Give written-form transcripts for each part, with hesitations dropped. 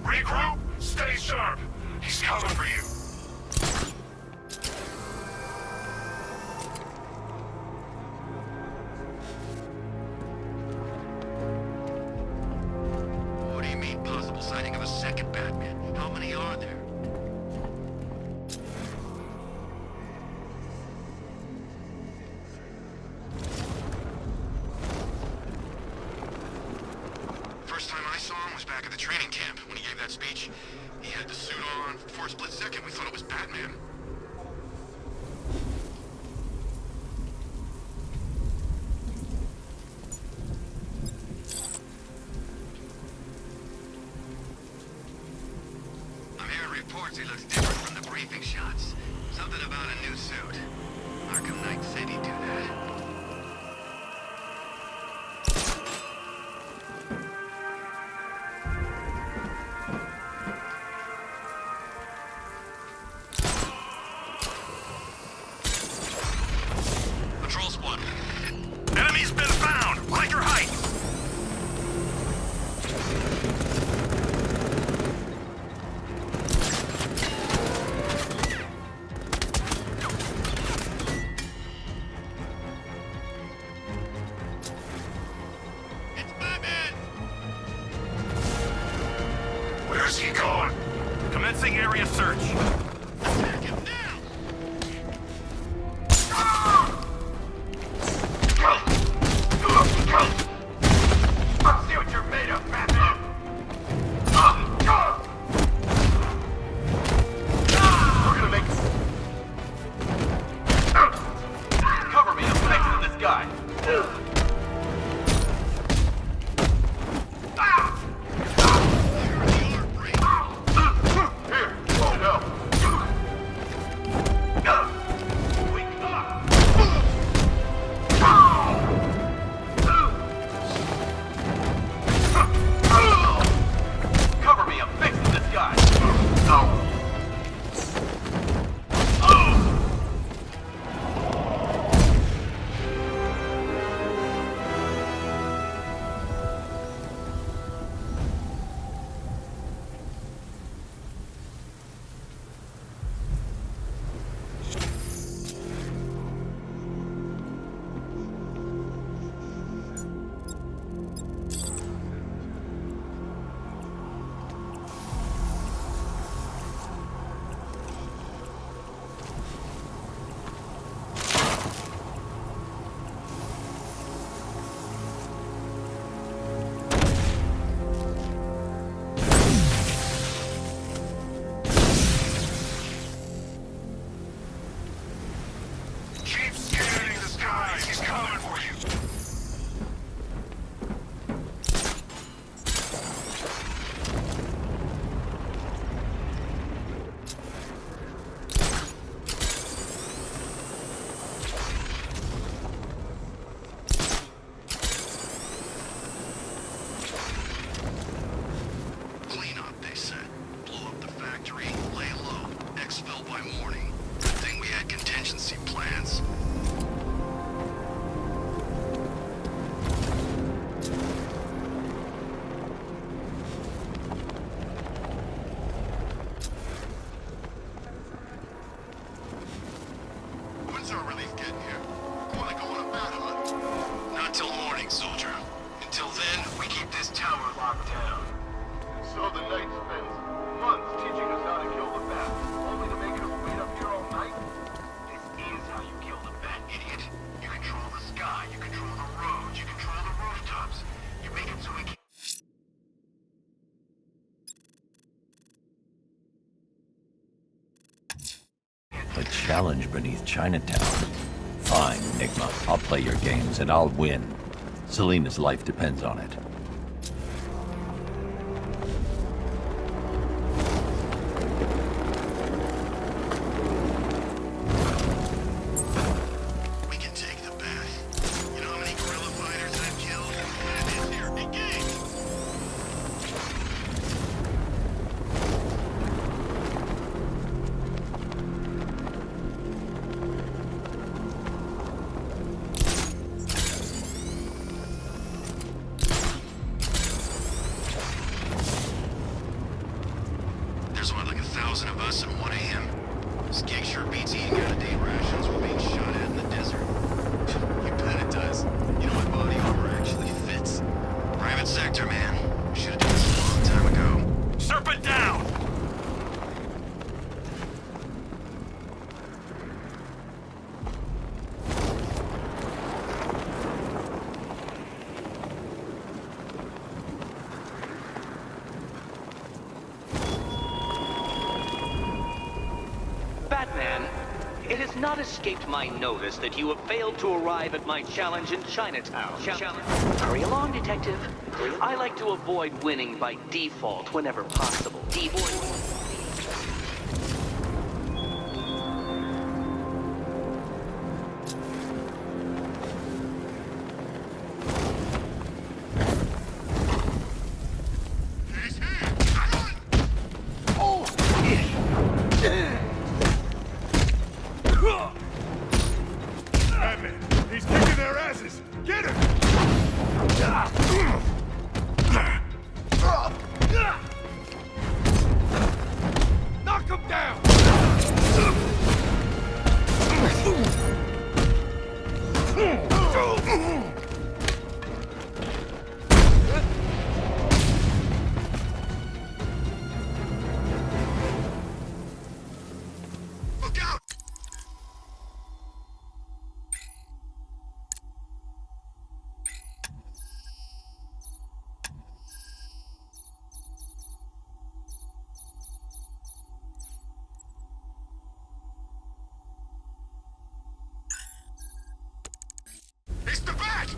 Regroup, stay sharp. He's coming for you. What do you mean, possible sighting of a second Batman? How many are there? First time I saw him was back at the training camp when he gave that speech. He had the suit on. For a split second, we thought it was Batman. I'm hearing reports he looks different from the briefing shots. Something about a new suit. Arkham Knight said he'd do that. Patrol squad. Enemy's been found! Riker Height! It's Batman! Where's he going? Commencing area search. Attack him now! Let's see what you're made of, Batman. We're gonna make Cover me, I'm next to this guy. Fire the arm break! Here, hold it up. Wake up! Cover me, I'm fixing this guy. Keep scanning the skies. He's coming for you. Clean up, they said. Blow up the factory, lay low, exfil by morning. Good thing we had contingency plans. When's our relief getting here? Wanna go on a bat hunt? Not till morning, soldier. Until then, we keep this tower locked down. So the Knight spends months teaching us how to kill the bat, only to make us wait up here all night? This is how you kill the bat, idiot. You control the sky, you control the roads, you control the rooftops. You make it so we can... A challenge beneath Chinatown. Fine, Enigma. I'll play your games and I'll win. Selena's life depends on it. We can take the bat. You know how many guerrilla fighters I've killed? Batman's here. Engage! 1,000 of us at 1 a.m. This gig sure beats eating out of day rations while being shot at in the desert. You bet it does. You know my body armor actually fits. Private sector, man. Should have done this a long time ago. Serpent down! Batman, it has not escaped my notice that you have failed to arrive at my challenge in Chinatown. Hurry along, Detective. I like to avoid winning by default whenever possible. Batman, he's kicking their asses! Get him! Knock him down! Look out! It's the bat!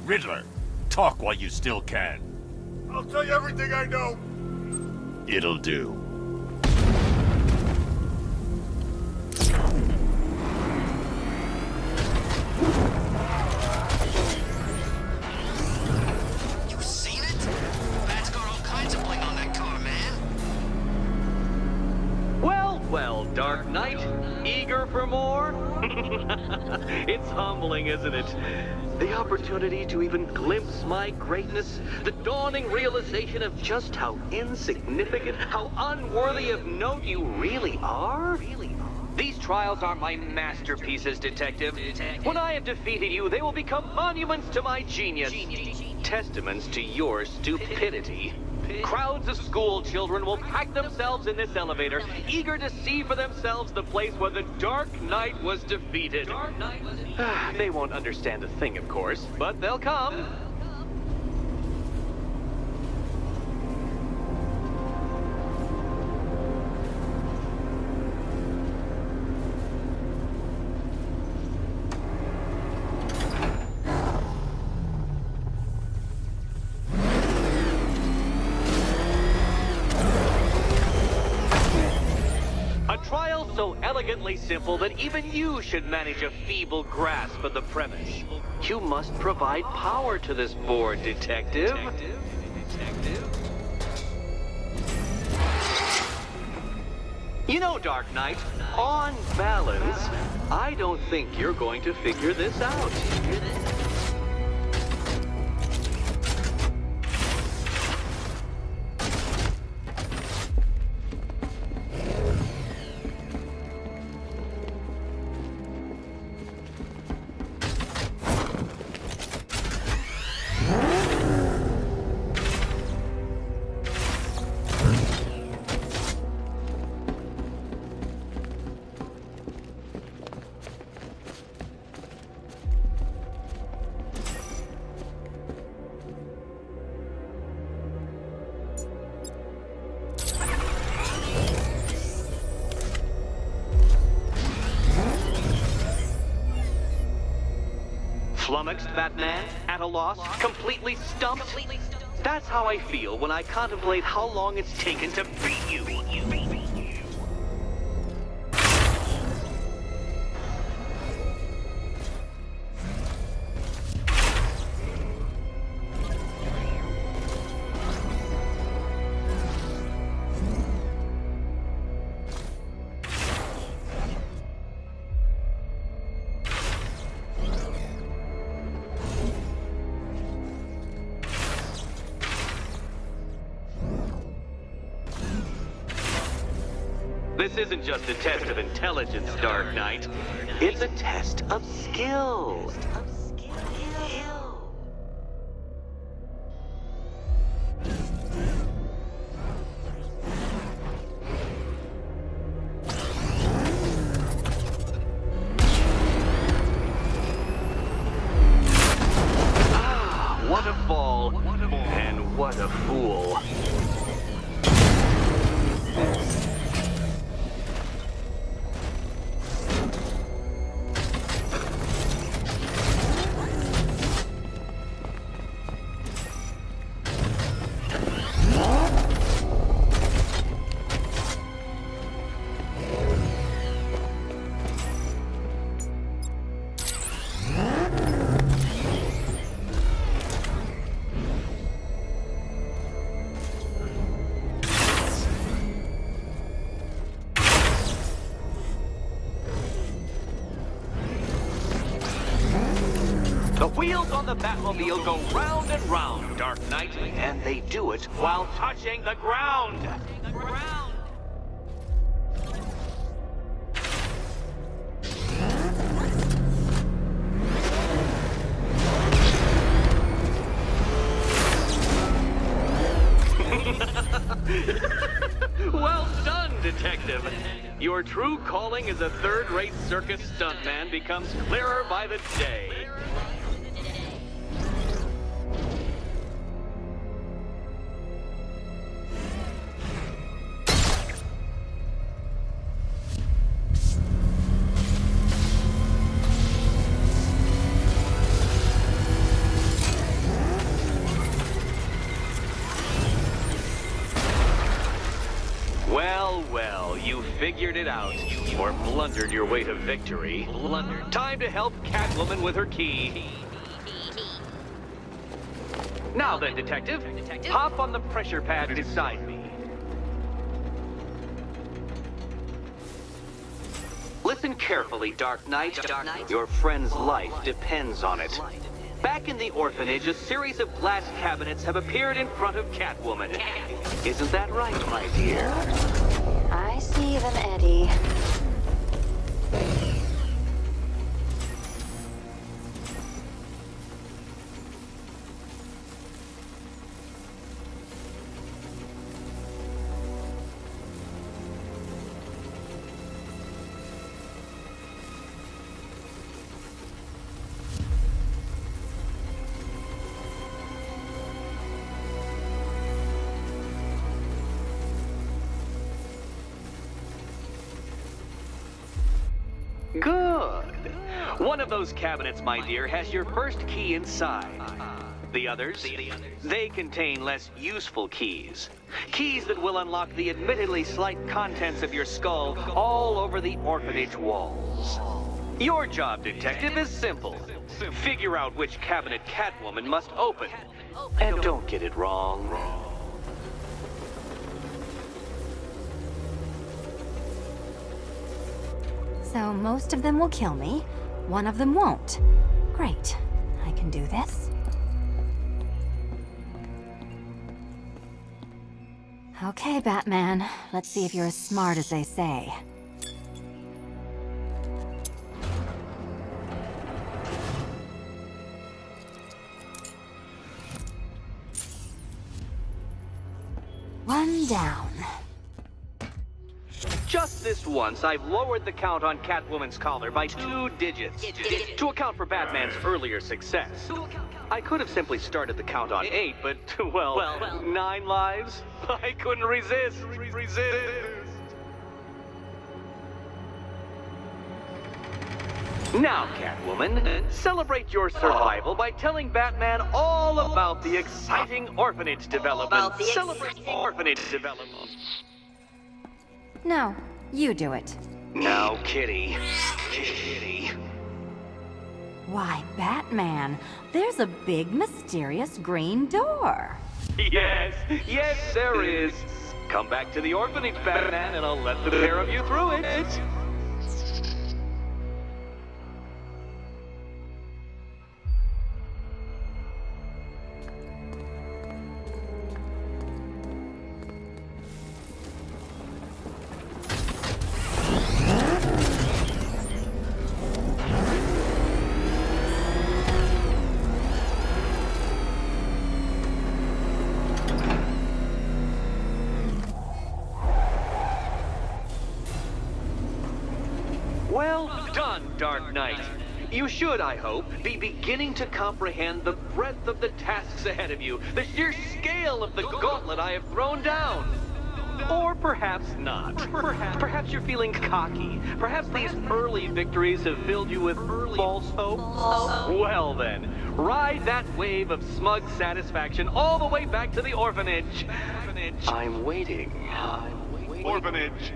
Riddler, talk while you still can. I'll tell you everything I know! It'll do. You seen it? Bat's got all kinds of bling on that car, man. Well, Dark Knight, eager for more? It's humbling, isn't it? The opportunity to even glimpse my greatness, the dawning realization of just how insignificant, how unworthy of note you really are. These trials are my masterpieces, Detective. When I have defeated you, they will become monuments to my genius, testaments to your stupidity. Crowds of school children will pack themselves in this elevator, eager to see for themselves the place where the Dark Knight was defeated. They won't understand a thing, of course, but they'll come. A trial so elegantly simple that even you should manage a feeble grasp of the premise. You must provide power to this board, Detective. You know, Dark Knight, on balance, I don't think you're going to figure this out. Flummoxed, Batman? At a loss? Completely stumped? That's how I feel when I contemplate how long it's taken to beat you. This isn't just a test of intelligence, Dark Knight. It's a test of skill. Ah, what a fall. And what a fool. The wheels on the Batmobile go round and round, Dark Knight, and they do it while touching the ground. Well done, Detective. Your true calling as a third-rate circus stuntman becomes clearer by the day. Well, you figured it out. Or blundered your way to victory. Time to help Catwoman with her key. Now then, Detective, hop on the pressure pad beside me. Listen carefully, Dark Knight. Your friend's life depends on it. Back in the orphanage, a series of glass cabinets have appeared in front of Catwoman. Isn't that right, my dear? I see them, Eddie. Good. One of those cabinets, my dear, has your first key inside. The others, they contain less useful keys. Keys that will unlock the admittedly slight contents of your skull all over the orphanage walls. Your job, Detective, is simple. Figure out which cabinet Catwoman must open. And don't get it wrong. So most of them will kill me. One of them won't. Great. I can do this. Okay, Batman. Let's see if you're as smart as they say. One down. Just this once, I've lowered the count on Catwoman's collar by 2 digits to account for Batman's earlier success. I could have simply started the count on 8, but, well, 9 lives? I couldn't resist. Now, Catwoman, celebrate your survival by telling Batman all about the exciting orphanage development. Celebrate orphanage development. No, you do it. Now, Kitty. Kitty. Why, Batman, there's a big mysterious green door. Yes, yes, there is. Come back to the orphanage, Batman, and I'll let the pair of you through it. Well done, Dark Knight. You should, I hope, be beginning to comprehend the breadth of the tasks ahead of you, the sheer scale of the gauntlet I have thrown down. Or perhaps not. Perhaps you're feeling cocky. Perhaps these early victories have filled you with false hope. Well then, ride that wave of smug satisfaction all the way back to the orphanage. I'm waiting. Orphanage.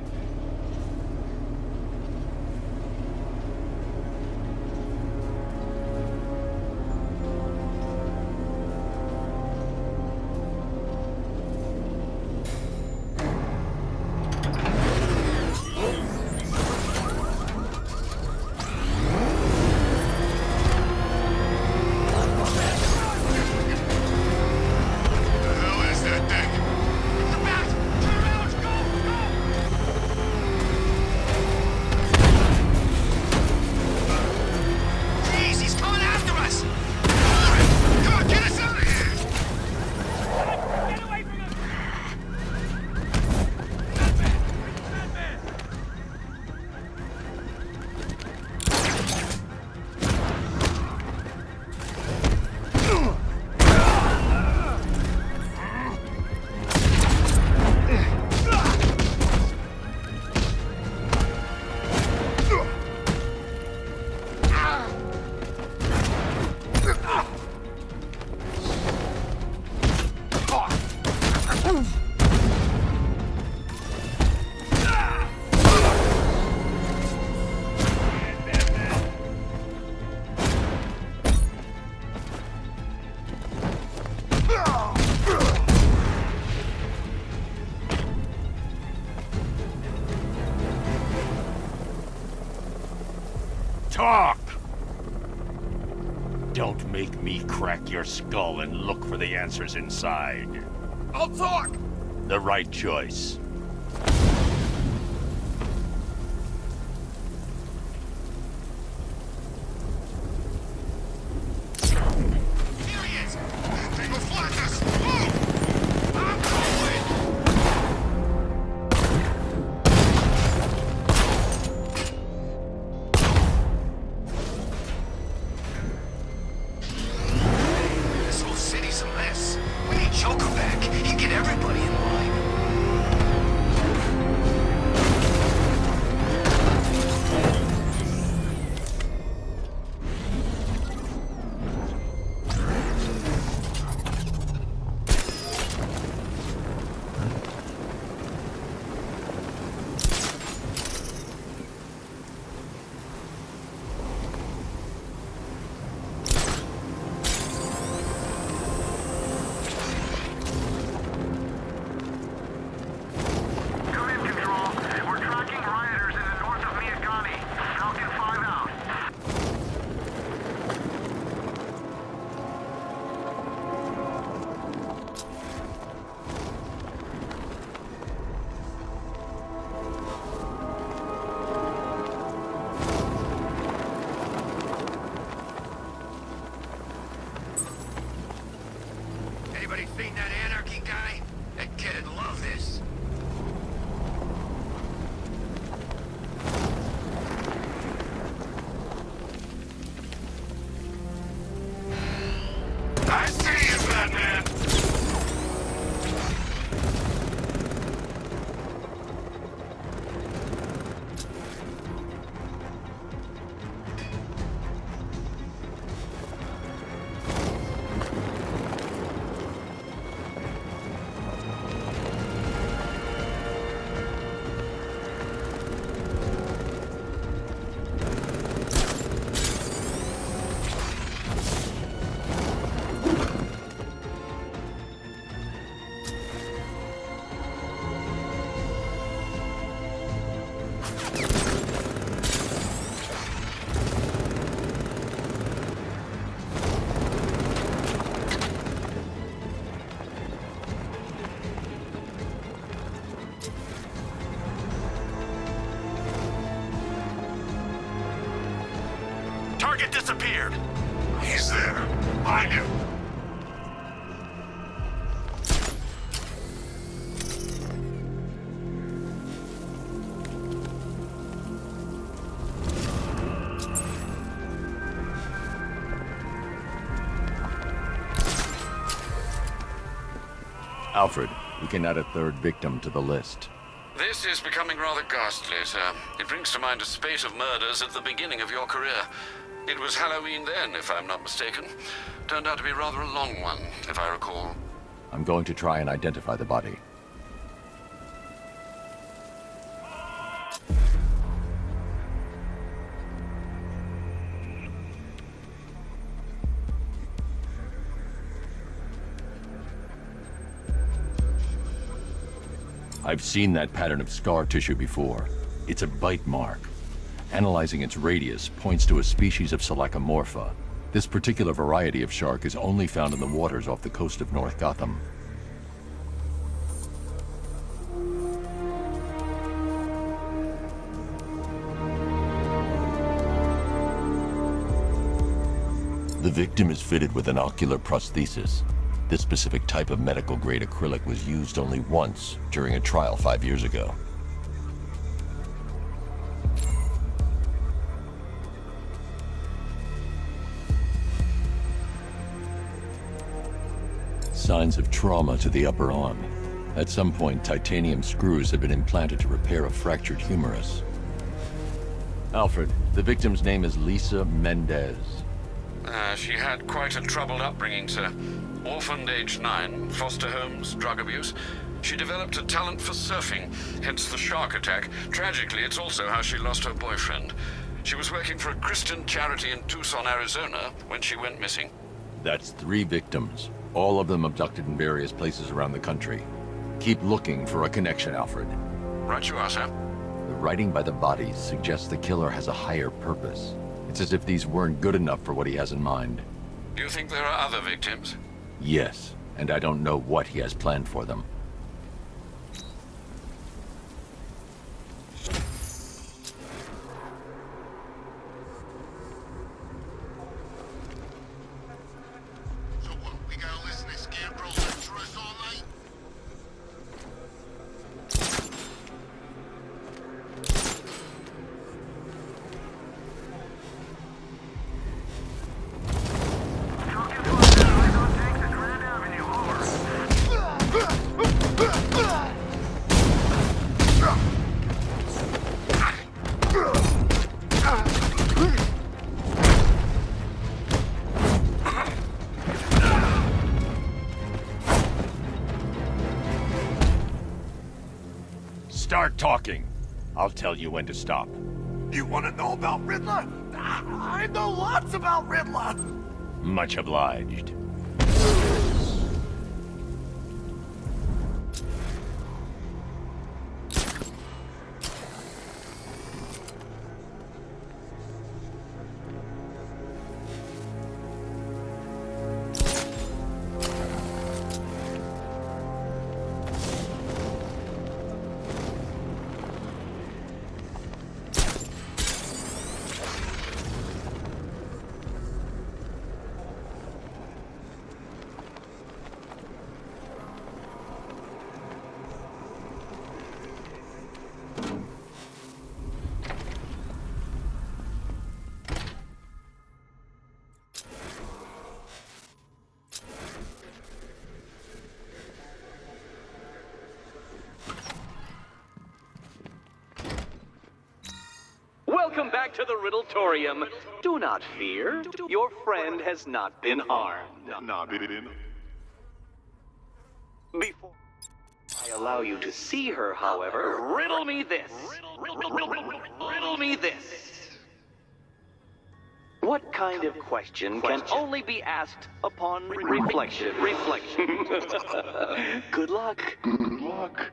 Talk! Don't make me crack your skull and look for the answers inside. I'll talk! The right choice. Here he is! They will flank us! Move! I'm going! This whole city's a mess. We need Joker back. He get everybody in line. Come in, Control. We're tracking rioters in the north of Miyagani. Falcon 5 out. Anybody seen that anarchy guy? That kid'd love this. I see you, Batman! disappeared. He's there. Find him. Alfred, we can add a third victim to the list. This is becoming rather ghastly, sir. It brings to mind a spate of murders at the beginning of your career. It was Halloween then, if I'm not mistaken. Turned out to be rather a long one, if I recall. I'm going to try and identify the body. I've seen that pattern of scar tissue before. It's a bite mark. Analyzing its radius points to a species of Selachomorpha. This particular variety of shark is only found in the waters off the coast of North Gotham. The victim is fitted with an ocular prosthesis. This specific type of medical-grade acrylic was used only once during a trial 5 years ago. Signs of trauma to the upper arm. At some point, titanium screws have been implanted to repair a fractured humerus. Alfred, the victim's name is Lisa Mendez. She had quite a troubled upbringing, sir. Orphaned age 9, foster homes, drug abuse. She developed a talent for surfing, hence the shark attack. Tragically, it's also how she lost her boyfriend. She was working for a Christian charity in Tucson, Arizona, when she went missing. That's 3 victims, all of them abducted in various places around the country. Keep looking for a connection, Alfred. Right you are, sir. The writing by the bodies suggests the killer has a higher purpose. It's as if these weren't good enough for what he has in mind. Do you think there are other victims? Yes, and I don't know what he has planned for them. So what, we gotta listen to Scarecrow lecture us all night? Start talking. I'll tell you when to stop. You wanna know about Riddler? I know lots about Riddler! Much obliged. Welcome back to the Riddletorium. Do not fear. Your friend has not been harmed. Nah, didn't. Before I allow you to see her, however, riddle me this. Riddle me this. What kind of question can only be asked upon reflection? Good luck. Good luck.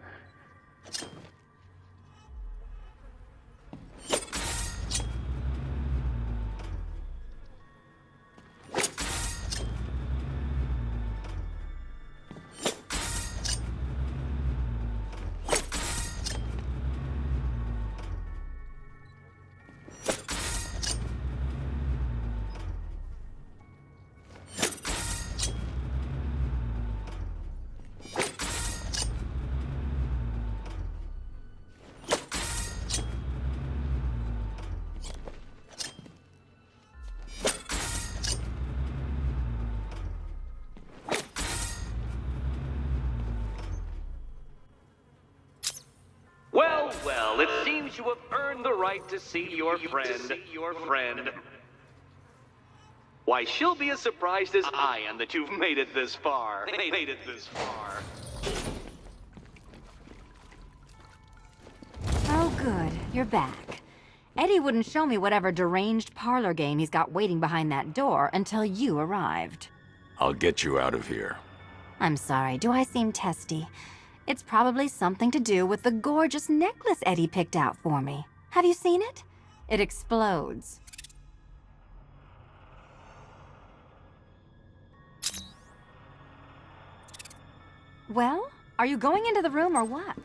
because you have earned the right to see your friend. Why, she'll be as surprised as I am that you've made it this far. Oh, good. You're back. Eddie wouldn't show me whatever deranged parlor game he's got waiting behind that door until you arrived. I'll get you out of here. I'm sorry, do I seem testy? It's probably something to do with the gorgeous necklace Eddie picked out for me. Have you seen it? It explodes. Well, are you going into the room or what?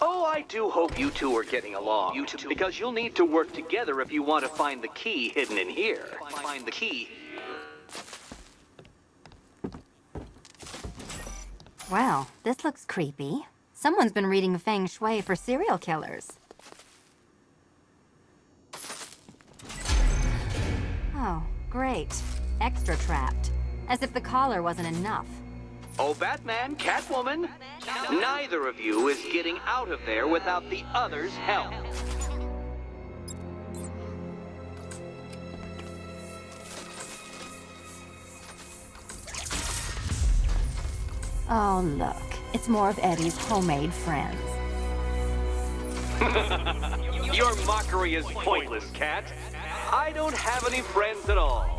Oh, I do hope you two are getting along. Because you'll need to work together if you want to find the key hidden in here. Find the key. Well, this looks creepy. Someone's been reading Feng Shui for serial killers. Oh, great. Extra trapped. As if the collar wasn't enough. Oh, Batman, Catwoman, neither of you is getting out of there without the other's help. Oh, look. It's more of Eddie's homemade friends. Your mockery is pointless, Cat. I don't have any friends at all.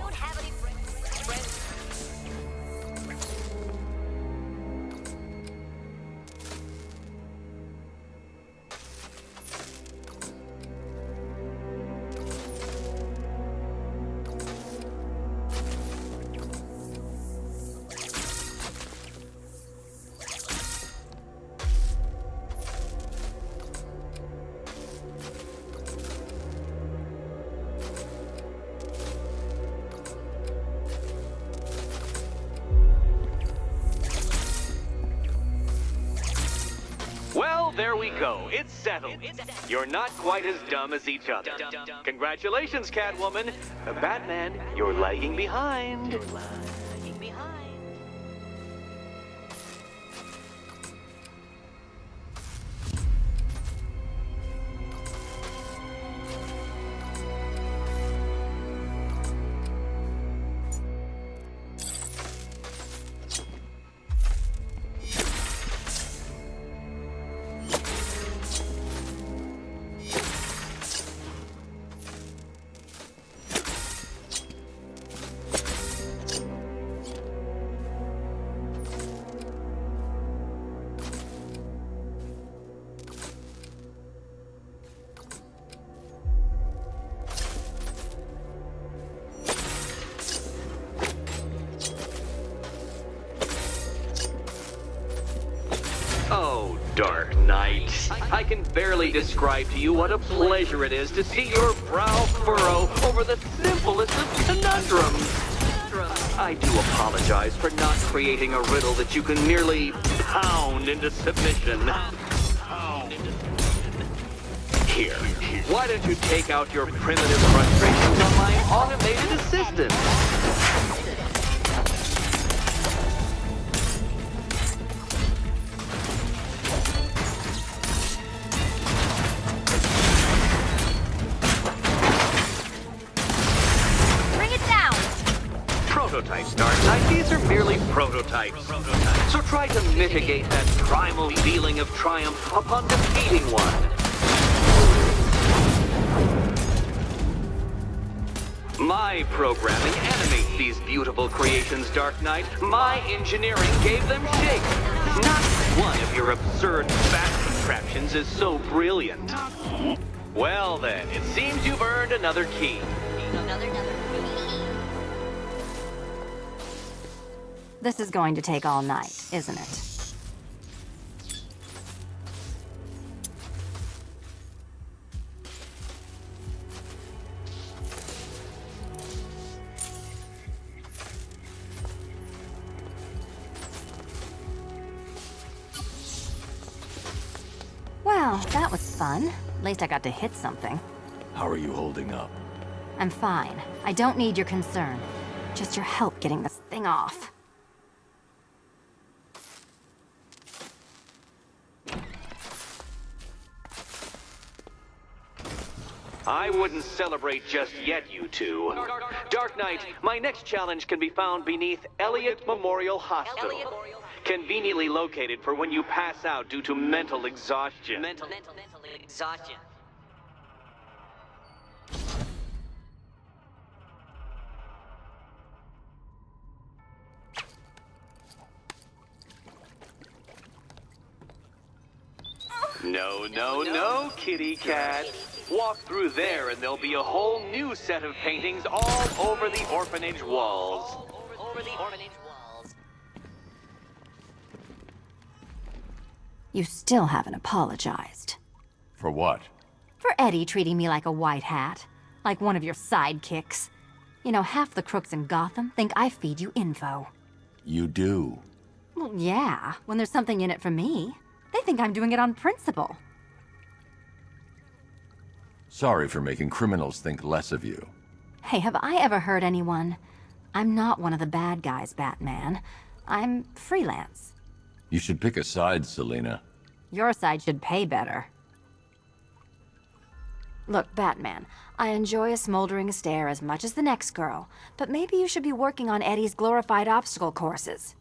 Well, there we go. It's settled. You're not quite as dumb as each other. Congratulations, Catwoman. Batman, you're lagging behind. Oh, Dark Knight. I can barely describe to you what a pleasure it is to see your brow furrow over the simplest of conundrums. I do apologize for not creating a riddle that you can merely pound into submission. Here, why don't you take out your primitive frustrations on my automated assistant? Prototypes, Dark Knight. These are merely prototypes. So try to mitigate that primal feeling of triumph upon defeating one. My programming animates these beautiful creations, Dark Knight. My engineering gave them shape. Not one of your absurd bat contraptions is so brilliant. Well then, it seems you've earned another key. This is going to take all night, isn't it? Well, that was fun. At least I got to hit something. How are you holding up? I'm fine. I don't need your concern. Just your help getting this thing off. I wouldn't celebrate just yet, you two. Dark Knight, my next challenge can be found beneath Elliott Memorial Hospital. Conveniently located for when you pass out due to mental exhaustion. Mental exhaustion. No, kitty cat. Walk through there and there'll be a whole new set of paintings all over the orphanage walls. Over the orphanage walls. You still haven't apologized. For what? For Eddie treating me like a white hat. Like one of your sidekicks. You know, half the crooks in Gotham think I feed you info. You do. Well, yeah, when there's something in it for me. They think I'm doing it on principle. Sorry for making criminals think less of you. Hey, have I ever hurt anyone? I'm not one of the bad guys, Batman. I'm freelance. You should pick a side, Selina. Your side should pay better. Look, Batman, I enjoy a smoldering stare as much as the next girl, but maybe you should be working on Eddie's glorified obstacle courses.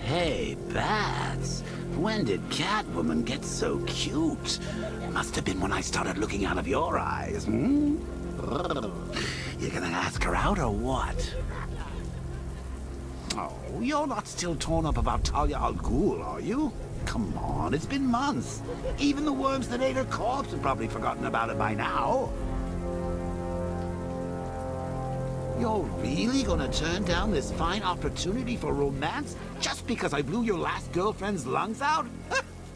Hey, Bats. When did Catwoman get so cute? Must have been when I started looking out of your eyes, hmm? You gonna ask her out or what? Oh, you're not still torn up about Talia al Ghul, are you? Come on, it's been months. Even the worms that ate her corpse have probably forgotten about it by now. You're really gonna turn down this fine opportunity for romance just because I blew your last girlfriend's lungs out?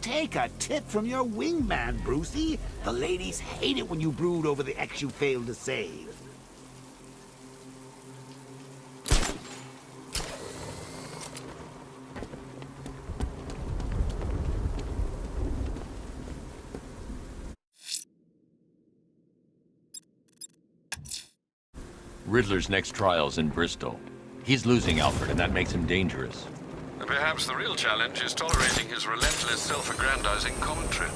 Take a tip from your wingman, Brucey. The ladies hate it when you brood over the ex you failed to save. Riddler's next trial's in Bristol. He's losing Alfred, and that makes him dangerous. Perhaps the real challenge is tolerating his relentless self-aggrandizing commentary.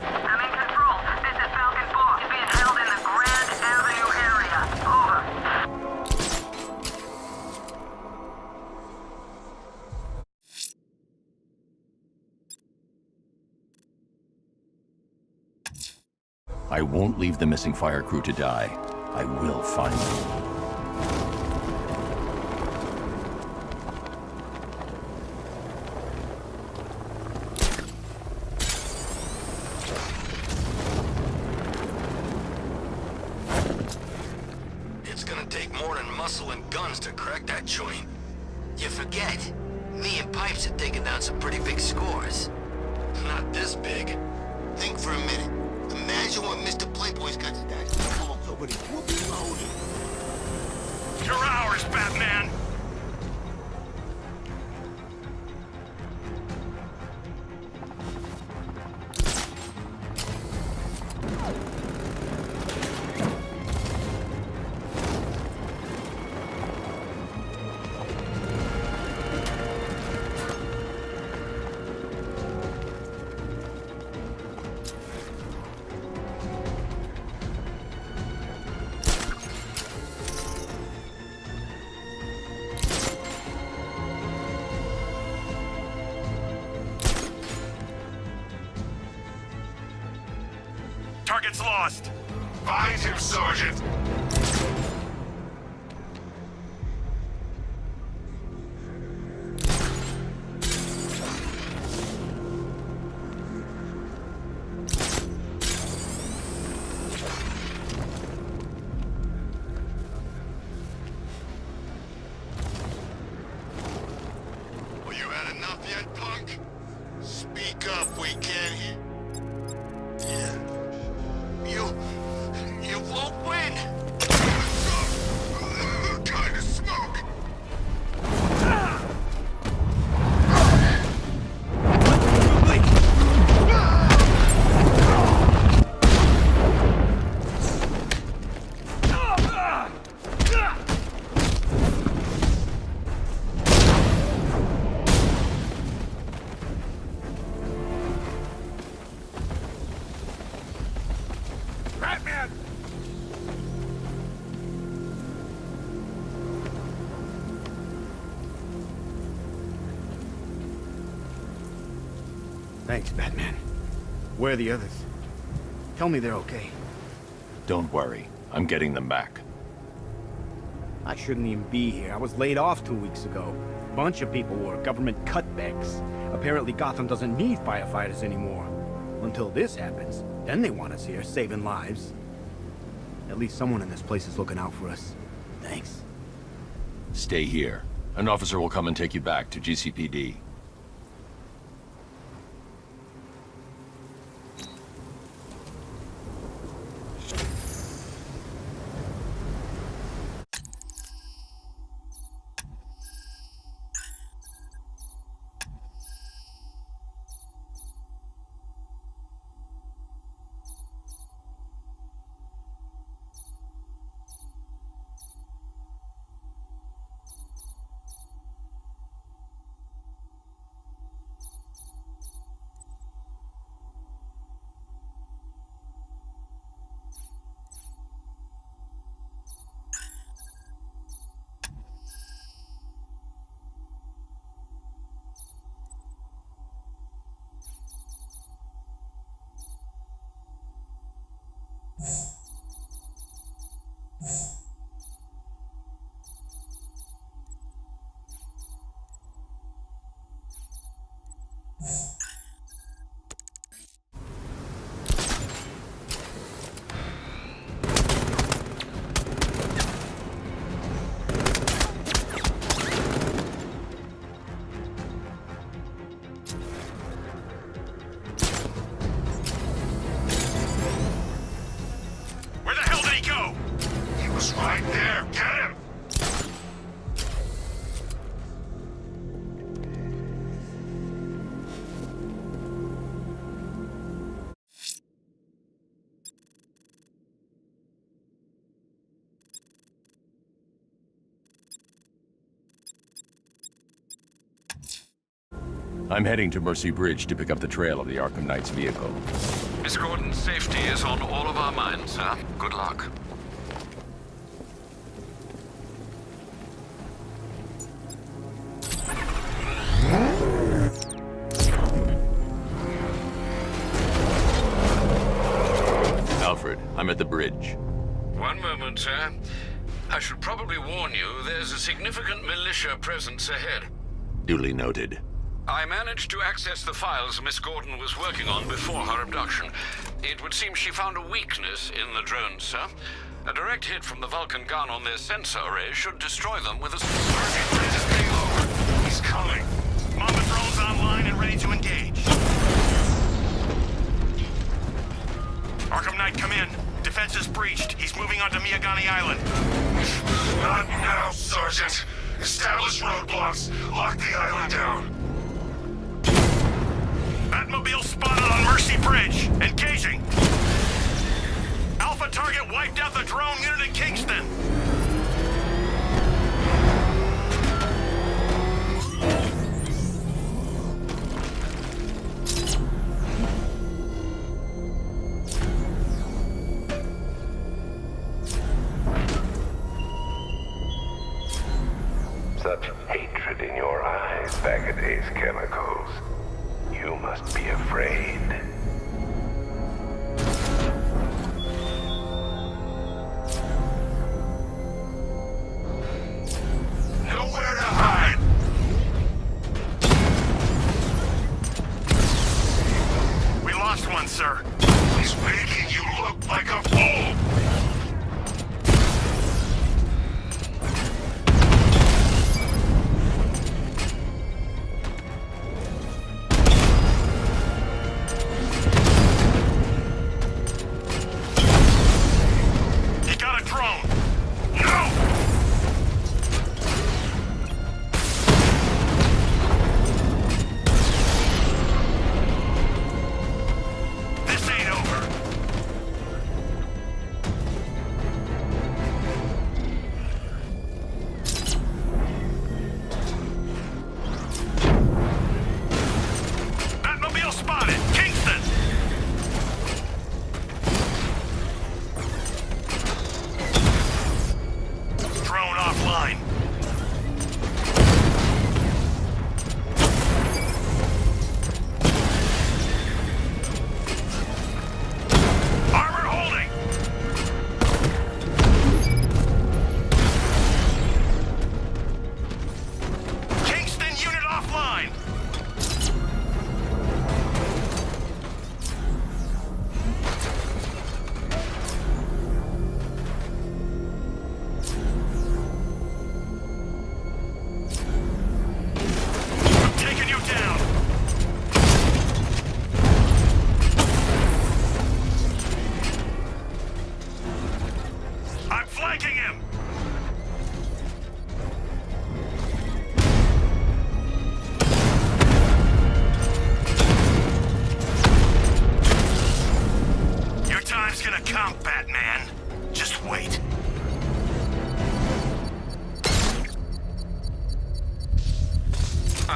I'm in control. This is Falcon 4. It's being held in the Grand Avenue area. Over. I won't leave the missing fire crew to die. I will find them. It's gonna take more than muscle and guns to crack that joint. You forget, me and Pipes have taken down some pretty big scores. Not this big. Think for a minute. Imagine what Mr. Playboy's got stashed. Come on, somebody, we'll be loaded. You're ours, Batman! Target's lost! Find him, Sergeant! Well, you had enough yet, punk? Speak up, we can't hear. You won't win! Thanks, Batman. Where are the others? Tell me they're okay. Don't worry. I'm getting them back. I shouldn't even be here. I was laid off 2 weeks ago. A bunch of people were government cutbacks. Apparently Gotham doesn't need firefighters anymore. Until this happens, then they want us here, saving lives. At least someone in this place is looking out for us. Thanks. Stay here. An officer will come and take you back to GCPD. Right there! Get him! I'm heading to Mercy Bridge to pick up the trail of the Arkham Knight's vehicle. Miss Gordon's safety is on all of our minds, sir. Good luck. Alfred, I'm at the bridge. One moment, sir. I should probably warn you, there's a significant militia presence ahead. Duly noted. I managed to access the files Miss Gordon was working on before her abduction. It would seem she found a weakness in the drones, sir. A direct hit from the Vulcan gun on their sensor array should destroy them with a... Target bridge is being over. He's coming. Mama drones online and ready to engage. Arkham Knight, come in. Defense is breached. He's moving onto Miyagani Island. Not now, Sergeant. Establish roadblocks. Lock the island down. Batmobile spotted on Mercy Bridge. Engaging. Alpha target wiped out the drone unit in Kingston. Such hatred in your eyes, Fagaday's chemicals. You must be afraid. Nowhere to hide! We lost one, sir. He's making you look like a fool!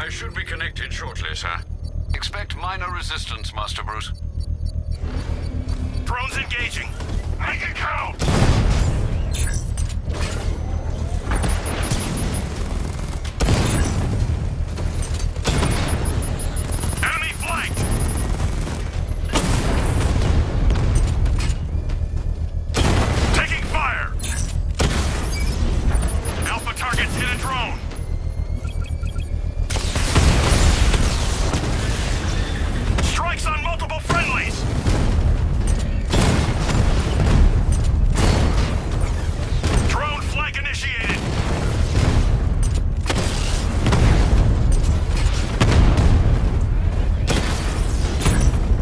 I should be connected shortly, sir. Expect minor resistance, Master Bruce. Drones engaging. Make it count! Enemy flanked! Taking fire! Alpha targets hit a drone. Strikes on multiple friendlies! Drone flank initiated!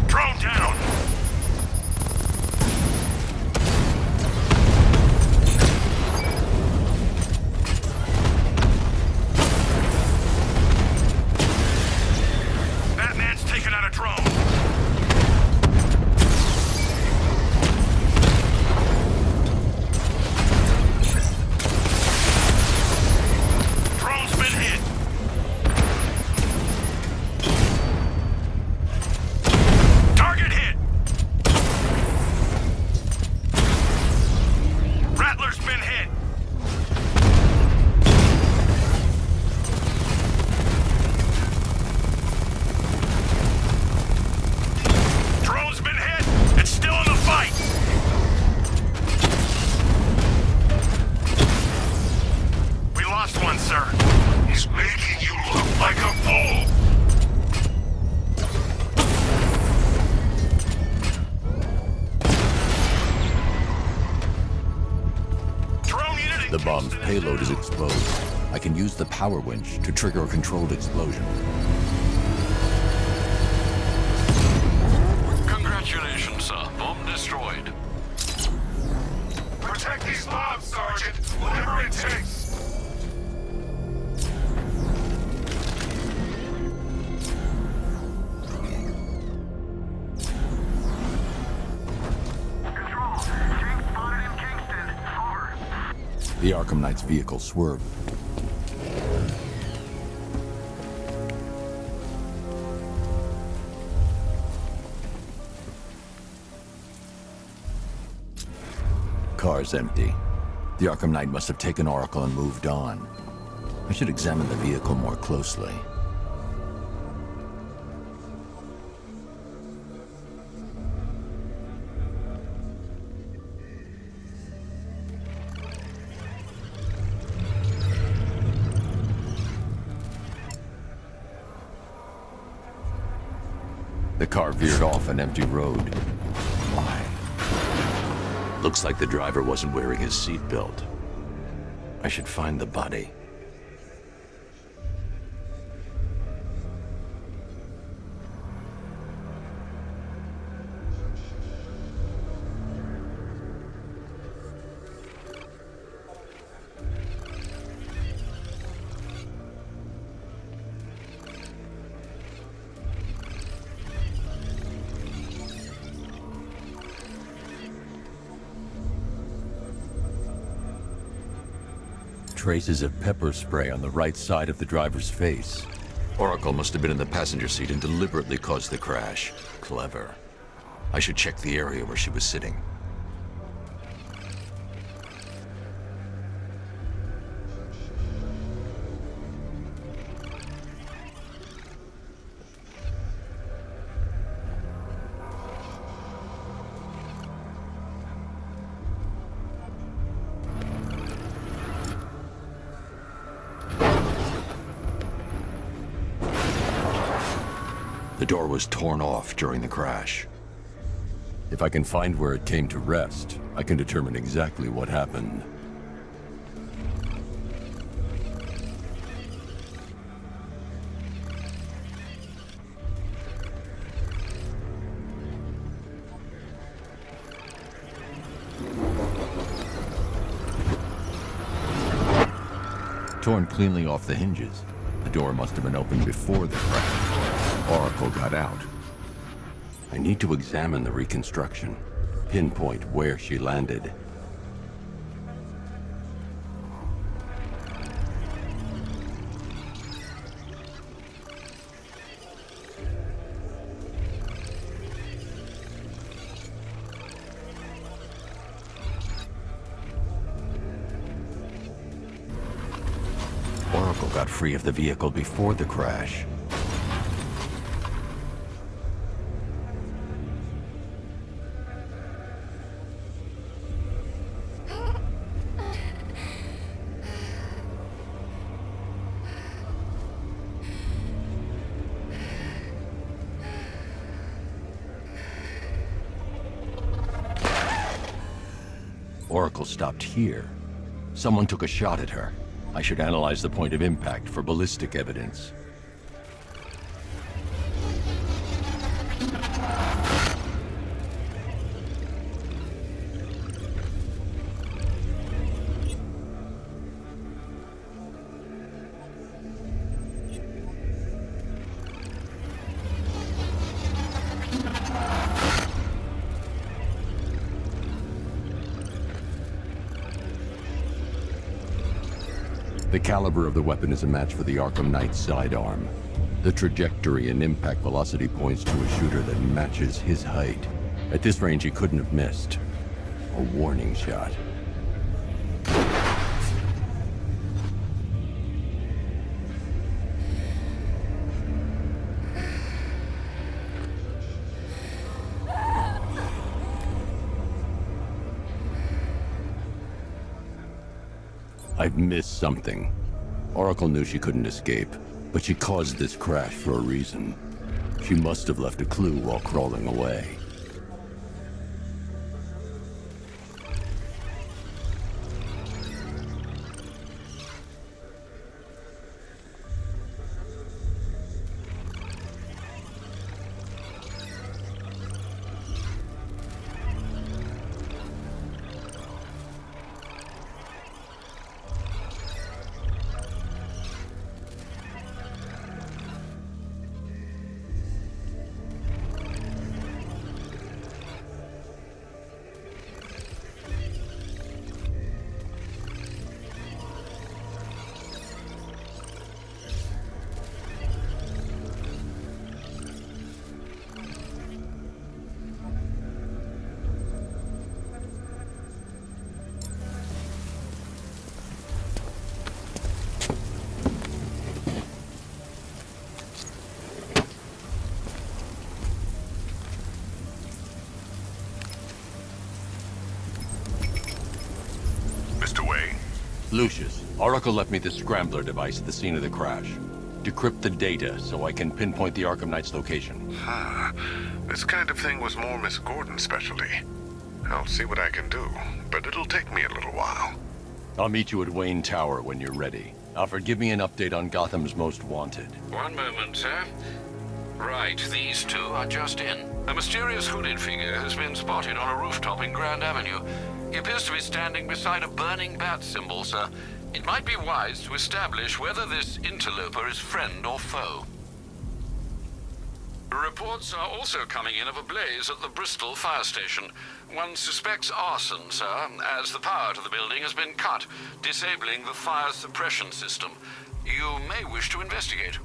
Drone down! Batman's taken out a drone. Drone's been hit. Target hit. Rattler's been hit. Drone's been hit. It's still in the fight. We lost one, sir. He's making you look like a fool. Drone unit The bomb's payload is exposed. I can use the power winch to trigger a controlled explosion. Congratulations, sir. Bomb destroyed. Protect these bombs, Sergeant. Whatever it takes. Control. Jinx spotted in Kingston. Over. The Arkham Knight's vehicle swerved. Car's empty. The Arkham Knight must have taken Oracle and moved on. I should examine the vehicle more closely. The car veered off an empty road. Why? Looks like the driver wasn't wearing his seatbelt. I should find the body. Traces of pepper spray on the right side of the driver's face. Oracle must have been in the passenger seat and deliberately caused the crash. Clever. I should check the area where she was sitting. The door was torn off during the crash. If I can find where it came to rest, I can determine exactly what happened. Torn cleanly off the hinges. The door must have been opened before the crash. Oracle got out. I need to examine the reconstruction, pinpoint where she landed. Oracle got free of the vehicle before the crash. Oracle stopped here. Someone took a shot at her. I should analyze the point of impact for ballistic evidence. The caliber of the weapon is a match for the Arkham Knight's sidearm. The trajectory and impact velocity points to a shooter that matches his height. At this range, he couldn't have missed. A warning shot. I've missed something. Oracle knew she couldn't escape, but she caused this crash for a reason. She must have left a clue while crawling away. Lucius, Oracle left me the scrambler device at the scene of the crash. Decrypt the data so I can pinpoint the Arkham Knight's location. This kind of thing was more Miss Gordon's specialty. I'll see what I can do, but it'll take me a little while. I'll meet you at Wayne Tower when you're ready. Alfred, give me an update on Gotham's Most Wanted. One moment, sir. Right, these two are just in. A mysterious hooded figure has been spotted on a rooftop in Grand Avenue. He appears to be standing beside a burning bat symbol, sir. It might be wise to establish whether this interloper is friend or foe. Reports are also coming in of a blaze at the Bristol fire station. One suspects arson, sir, as the power to the building has been cut, disabling the fire suppression system. You may wish to investigate.